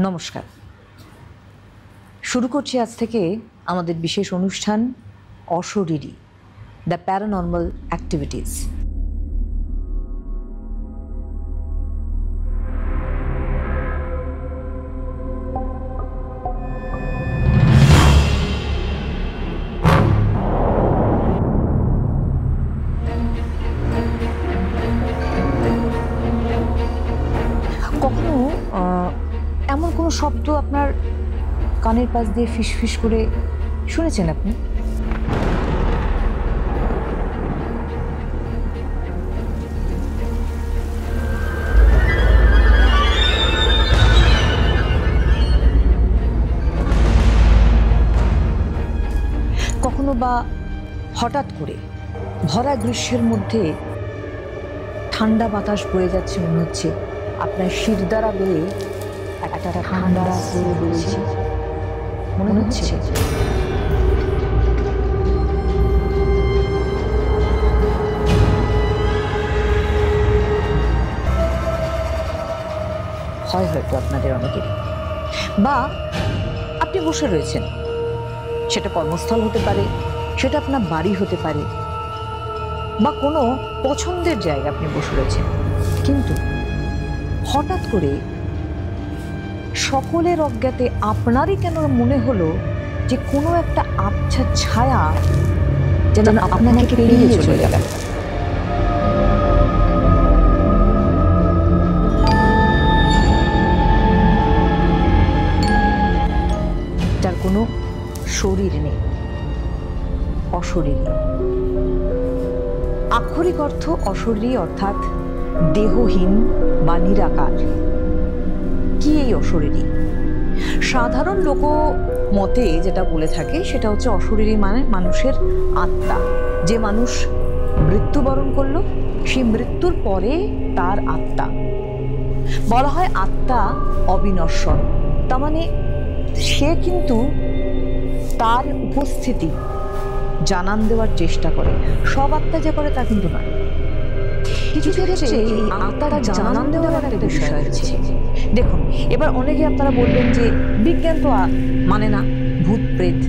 নমস্কার। শুরু করছি আজ থেকে আমাদের বিশেষ অনুষ্ঠান অশরীরী, দ্য প্যারানর্মাল অ্যাক্টিভিটিস। কখনো এমন কোনো শব্দ আপনার কানের পাশ দিয়ে ফিসফিস করে শুনেছেন আপনি? কখনো বা হঠাৎ করে ভরা গ্রীষ্মের মধ্যে ঠান্ডা বাতাস বয়ে যাচ্ছে, মনে হচ্ছে আপনার শিরদাঁড়া বেয়ে একটা ঠান্ডা স্রোত বইছে, মনে হচ্ছে হয়তো আপনাদের অনেকেরই। বা আপনি বসে রয়েছেন, সেটা কর্মস্থল হতে পারে, সেটা আপনার বাড়ি হতে পারে, বা কোনো পছন্দের জায়গায় আপনি বসে রয়েছেন, কিন্তু হঠাৎ করে সকলের অজ্ঞাতে আপনারই কেন মনে হলো যে কোনো একটা আবছা ছায়া যেন আপনাকে পেরিয়ে চলে গেল। যার কোনো শরীর নেই, অশরীরী। আক্ষরিক অর্থ অশরীরী অর্থাৎ দেহহীন বা নিরাকার। কি এই অশরীরী? সাধারণ লোকমতে যেটা বলে থাকে সেটা হচ্ছে অশরীরী মানে মানুষের আত্মা। যে মানুষ মৃত্যুবরণ করলো, সেই মৃত্যুর পরে তার আত্মা। বলা হয় আত্মা অবিনশ্বর, তার মানে সে কিন্তু তার উপস্থিতি জানান দেওয়ার চেষ্টা করে। সব আত্মা যে করে তা কিন্তু নয়। কিছু ক্ষেত্রে এই আত্মাটা জানান দেওয়ার একটা বিষয় আছে। দেখুন, এবার অনেকে আপনারা বলবেন যে বিজ্ঞান তো মানে না ভূত প্রেত।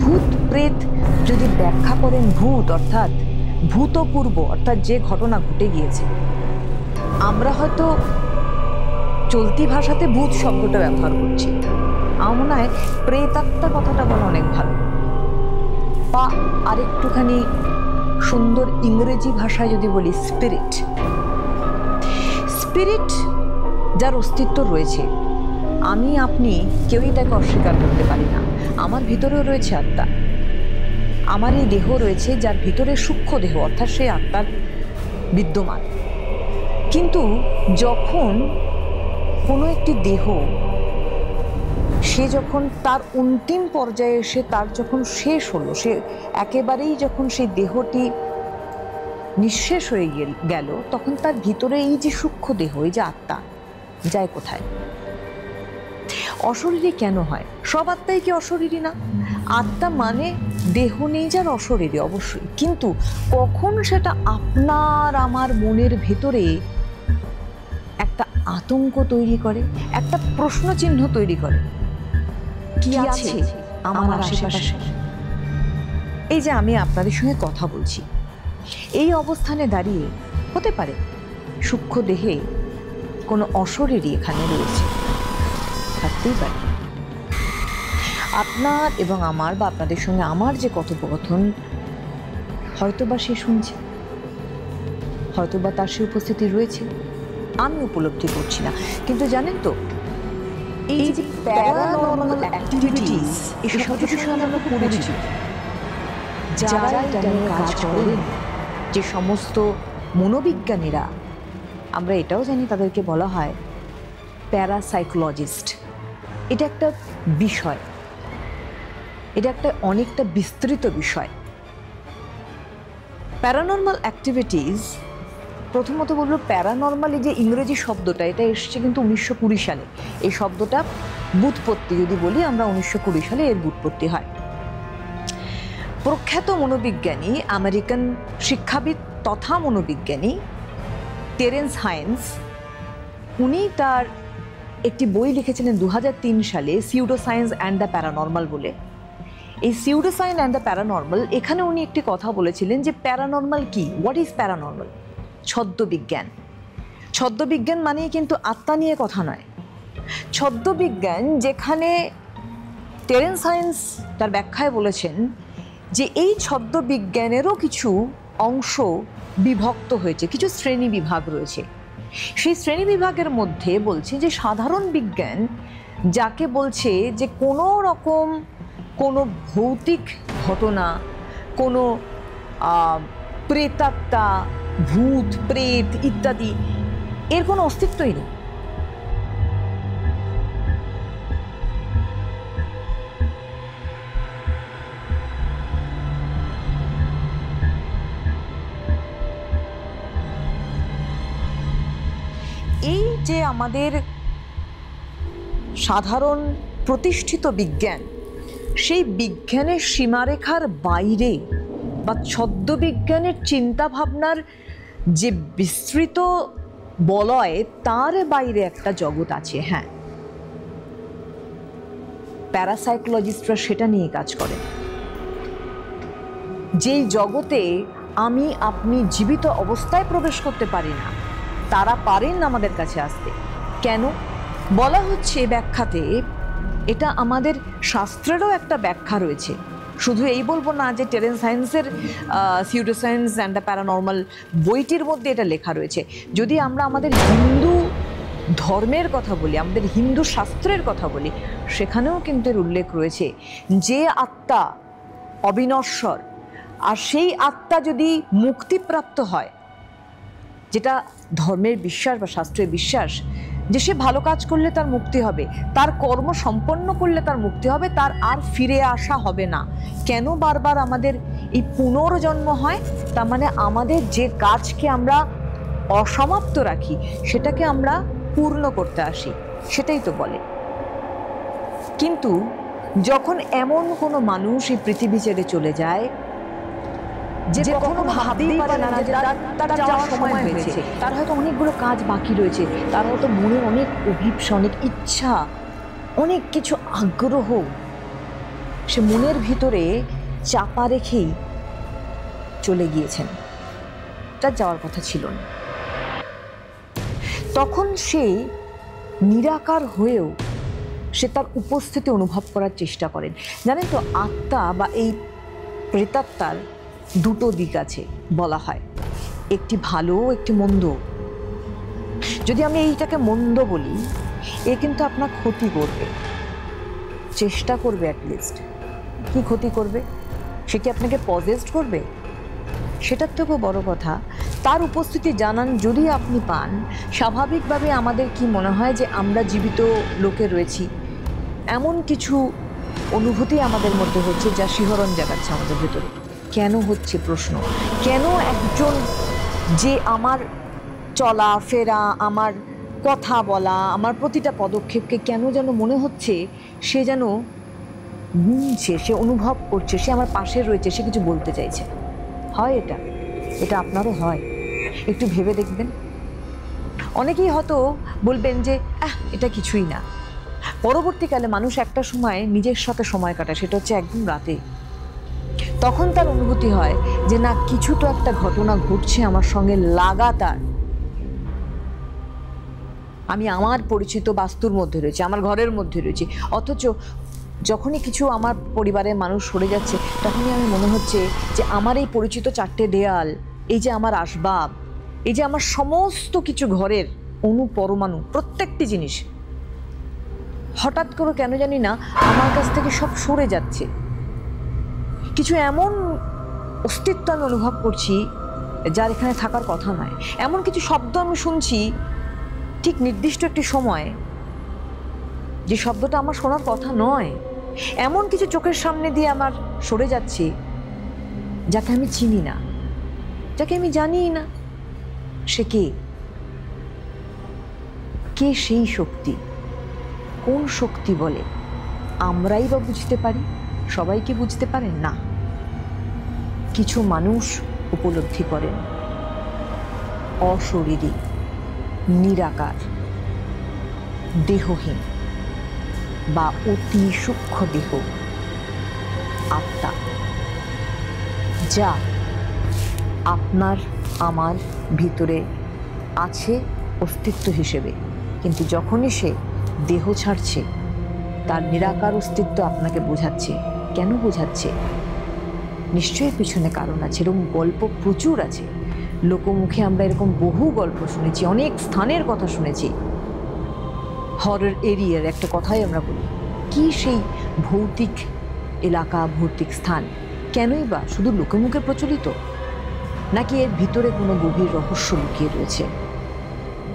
ভূত প্রেত যদি ব্যাখ্যা করেন ভূত অর্থাৎ ভূতপূর্ব, অর্থাৎ যে ঘটনা ঘটে গিয়েছে, আমরা হয়তো চলতি ভাষাতে ভূত শব্দটা ব্যবহার করছি। আমার মনে হয় প্রেতাত্মা কথাটা বলা অনেক ভালো, বা আরেকটুখানি সুন্দর ইংরেজি ভাষায় যদি বলি স্পিরিট। স্পিরিট যার অস্তিত্ব রয়েছে, আমি আপনি কেউই তাকে অস্বীকার করতে পারি না। আমার ভিতরেও রয়েছে আত্মা, আমার এই দেহ রয়েছে যার ভিতরে সূক্ষ্ম দেহ অর্থাৎ সেই আত্মার বিদ্যমান। কিন্তু যখন কোনো একটি দেহ সে যখন তার অন্তিম পর্যায়ে এসে তার যখন শেষ হলো, সে একেবারেই যখন সেই দেহটি নিঃশেষ হয়ে গেল, তখন তার ভিতরে এই যে সূক্ষ্ম দেহ, এই যে আত্মা যায় কোথায়? অশরীরী কেন হয়? সব আত্মাই কি অশরীরী না? আত্মা মানে দেহ নেই যার অশরীরী, অবশ্যই, কিন্তু কখন সেটা আপনার আমার মনের ভেতরে একটা আতঙ্ক তৈরি করে, একটা প্রশ্ন চিহ্ন তৈরি করে, কি আছে আমার আশেপাশে? এই যে আমি আপনাদের সঙ্গে কথা বলছি, এই অবস্থানে দাঁড়িয়ে হতে পারে সূক্ষ্ম দেহে কোনো অশরীরী এখানে রয়েছে, থাকতেই পারে। আপনার এবং আমার বা আপনাদের সঙ্গে আমার যে কথোপকথন হয়তোবা সে শুনছে, হয়তোবা তার সে উপস্থিতি রয়েছে, আমি উপলব্ধি করছি না। কিন্তু জানেন তো, এই যে প্যারানর্মাল অ্যাক্টিভিটিস, এই শব্দ বিষয়ে আমরা পরিচিত। যারা এটা নিয়ে কাজ করেন, যে সমস্ত মনোবিজ্ঞানীরা, আমরা এটাও জানি তাদেরকে বলা হয় প্যারাসাইকোলজিস্ট। এটা একটা বিষয়, এটা একটা অনেকটা বিস্তৃত বিষয়। প্যারানর্মাল অ্যাক্টিভিটিস, প্রথমত বলবো প্যারানর্মাল যে ইংরেজি শব্দটা, এটা এসছে কিন্তু 1920 সালে। এই শব্দটা ব্যুৎপত্তি যদি বলি আমরা, 1920 সালে এর ব্যুৎপত্তি হয়। প্রখ্যাত মনোবিজ্ঞানী, আমেরিকান শিক্ষাবিদ তথা মনোবিজ্ঞানী টেরেন্স হাইন্স, উনি তার একটি বই লিখেছিলেন 2003 সালে, pseudo science and the paranormal বলে। এই pseudo science and the paranormal, এখানে উনি একটি কথা বলেছিলেন যে প্যারানর্মাল কি, হোয়াট ইজ প্যারানর্মাল? ছদ্মবিজ্ঞান। ছদ্মবিজ্ঞান মানে কিন্তু আত্মা নিয়ে কথা নয়। ছদ্মবিজ্ঞান যেখানে টেরেন্স হাইন্স তার ব্যাখ্যায় বলেছেন যে এই ছদ্মবিজ্ঞানেরও কিছু অংশ বিভক্ত হয়েছে, কিছু শ্রেণী বিভাগ রয়েছে। সেই শ্রেণী বিভাগের মধ্যে বলছে যে সাধারণ বিজ্ঞান যাকে বলছে যে কোনো রকম কোনো ভৌতিক ঘটনা, কোনো প্রেতাত্মা, ভূত প্রেত ইত্যাদি, এর কোনো অস্তিত্বই নেই। এই যে আমাদের সাধারণ প্রতিষ্ঠিত বিজ্ঞান, সেই বিজ্ঞানের সীমারেখার বাইরে বা ছদ্মবিজ্ঞানের চিন্তাভাবনার যে বিস্তৃত বলয়, তার বাইরে একটা জগৎ আছে। হ্যাঁ, প্যারাসাইকোলজিস্টরা সেটা নিয়ে কাজ করে। যেই জগতে আমি আপনি জীবিত অবস্থায় প্রবেশ করতে পারি না, তারা পারেন আমাদের কাছে আসতে। কেন বলা হচ্ছে ব্যাখ্যাতে, এটা আমাদের শাস্ত্রেরও একটা ব্যাখ্যা রয়েছে। শুধু এই বলবো না যে টেরেন্স হাইন্সের pseudo science and the paranormal বইটির মধ্যে এটা লেখা রয়েছে। যদি আমরা আমাদের হিন্দু ধর্মের কথা বলি, আমাদের হিন্দু শাস্ত্রের কথা বলি, সেখানেও কিন্তু এর উল্লেখ রয়েছে যে আত্মা অবিনশ্বর, আর সেই আত্মা যদি মুক্তিপ্রাপ্ত হয়, যেটা ধর্মের বিশ্বাস বা শাস্ত্রের বিশ্বাস, যে সে ভালো কাজ করলে তার মুক্তি হবে, তার কর্ম সম্পন্ন করলে তার মুক্তি হবে, তার আর ফিরে আসা হবে না। কেন বারবার আমাদের এই পুনর্জন্ম হয়? তার মানে আমাদের যে কাজকে আমরা অসমাপ্ত রাখি, সেটাকে আমরা পূর্ণ করতে আসি, সেটাই তো বলে। কিন্তু যখন এমন কোনো মানুষ এই পৃথিবী ছেড়ে চলে যায়, যে কখনো ভাবতেই পারে না যে তার যাওয়ার সময় হয়েছে, তার হয়তো অনেকগুলো কাজ বাকি রয়েছে, তার হয়তো মনে অনেক অভিপ্সা, অনেক ইচ্ছা, অনেক কিছু আগ্রহ সে মনের ভিতরে চাপা রেখেই চলে গিয়েছেন, তার যাওয়ার কথা ছিল না। তখন সে নিরাকার হয়েও সে তার উপস্থিতি অনুভব করার চেষ্টা করেন। জানেন তো, আত্মা বা এই প্রেতাত্মার দুটো দিক আছে বলা হয়, একটি ভালো, একটি মন্দ। যদি আমি এইটাকে মন্দ বলি, এ কিন্তু আপনার ক্ষতি করবে, চেষ্টা করবে অ্যাটলিস্ট। কি ক্ষতি করবে? সে কি আপনাকে পজেসড করবে? সেটার থেকেও বড় কথা, তার উপস্থিতি জানান যদি আপনি পান, স্বাভাবিকভাবে আমাদের কি মনে হয় যে আমরা জীবিত লোকে রয়েছি, এমন কিছু অনুভূতি আমাদের মধ্যে হচ্ছে যা শিহরণ জাগাচ্ছে আমাদের ভেতরে। কেন হচ্ছে প্রশ্ন? কেন একজন যে আমার চলা ফেরা, আমার কথা বলা, আমার প্রতিটা পদক্ষেপকে কেন যেন মনে হচ্ছে সে যেন গুনছে, সে অনুভব করছে, সে আমার পাশে রয়েছে, সে কিছু বলতে চাইছে। হয় এটা? এটা আপনারও হয়? একটু ভেবে দেখবেন। অনেকেই হয়তো বলবেন যে এটা কিছুই না। পরবর্তীকালে মানুষ একটা সময় নিজের সাথে সময় কাটায়, সেটা হচ্ছে একদম রাতে। তখন তার অনুভূতি হয় যে না, কিছু তো একটা ঘটনা ঘটছে আমার সঙ্গে লাগাতার। আমি আমার পরিচিত বাস্তুর মধ্যে রয়েছে, আমার ঘরের মধ্যে রয়েছে, অথচ যখনই কিছু আমার পরিবারের মানুষ সরে যাচ্ছে, তখনই আমি মনে হচ্ছে যে আমার এই পরিচিত চারটে দেয়াল, এই যে আমার আসবাব, এই যে আমার সমস্ত কিছু ঘরের পরমাণু, প্রত্যেকটি জিনিস হঠাৎ করে কেন জানি না আমার কাছ থেকে সব সরে যাচ্ছে। কিছু এমন অস্তিত্ব আমি অনুভব করছি যার এখানে থাকার কথা নয়। এমন কিছু শব্দ আমি শুনছি ঠিক নির্দিষ্ট একটি সময়, যে শব্দটা আমার শোনার কথা নয়। এমন কিছু চোখের সামনে দিয়ে আমার সরে যাচ্ছে যাকে আমি চিনি না, যাকে আমি জানি না। সে কে? কে সেই শক্তি? কোন শক্তি বলে? আমরাই বা বুঝতে পারি? সবাই কি বুঝতে পারেন না? কিছু মানুষ উপলব্ধি করেন, অশরীরী, নিরাকার। দেহহীন বা অতি সূক্ষ্ম দেহ, আত্মা, যা আপনার আমার ভিতরে আছে অস্তিত্ব হিসেবে, কিন্তু যখনই সে দেহ ছাড়ছে তার নিরাকার অস্তিত্ব আপনাকে বোঝাচ্ছে। কেন বোঝাচ্ছে? নিশ্চয়ই পিছনে কারণ আছে, এরকম গল্প প্রচুর আছে। লোকমুখে আমরা এরকম বহু গল্প শুনেছি, অনেক স্থানের কথা শুনেছি। হরর এরিয়ার একটা কথাই আমরা বলি, কি সেই ভৌতিক এলাকা, ভৌতিক স্থান কেনই বা শুধু লোকমুখে প্রচলিত, নাকি এর ভিতরে কোনো গভীর রহস্য লুকিয়ে রয়েছে?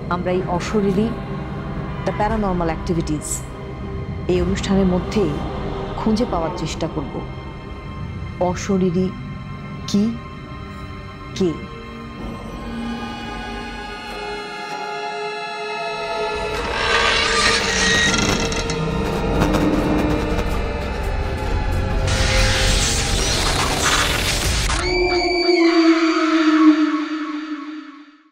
আমরা এই অশরীরী দ্য প্যারানর্মাল অ্যাক্টিভিটিস এই অনুষ্ঠানের মধ্যে খুঁজে পাওয়ার চেষ্টা করব। অশরীরী কি, কে?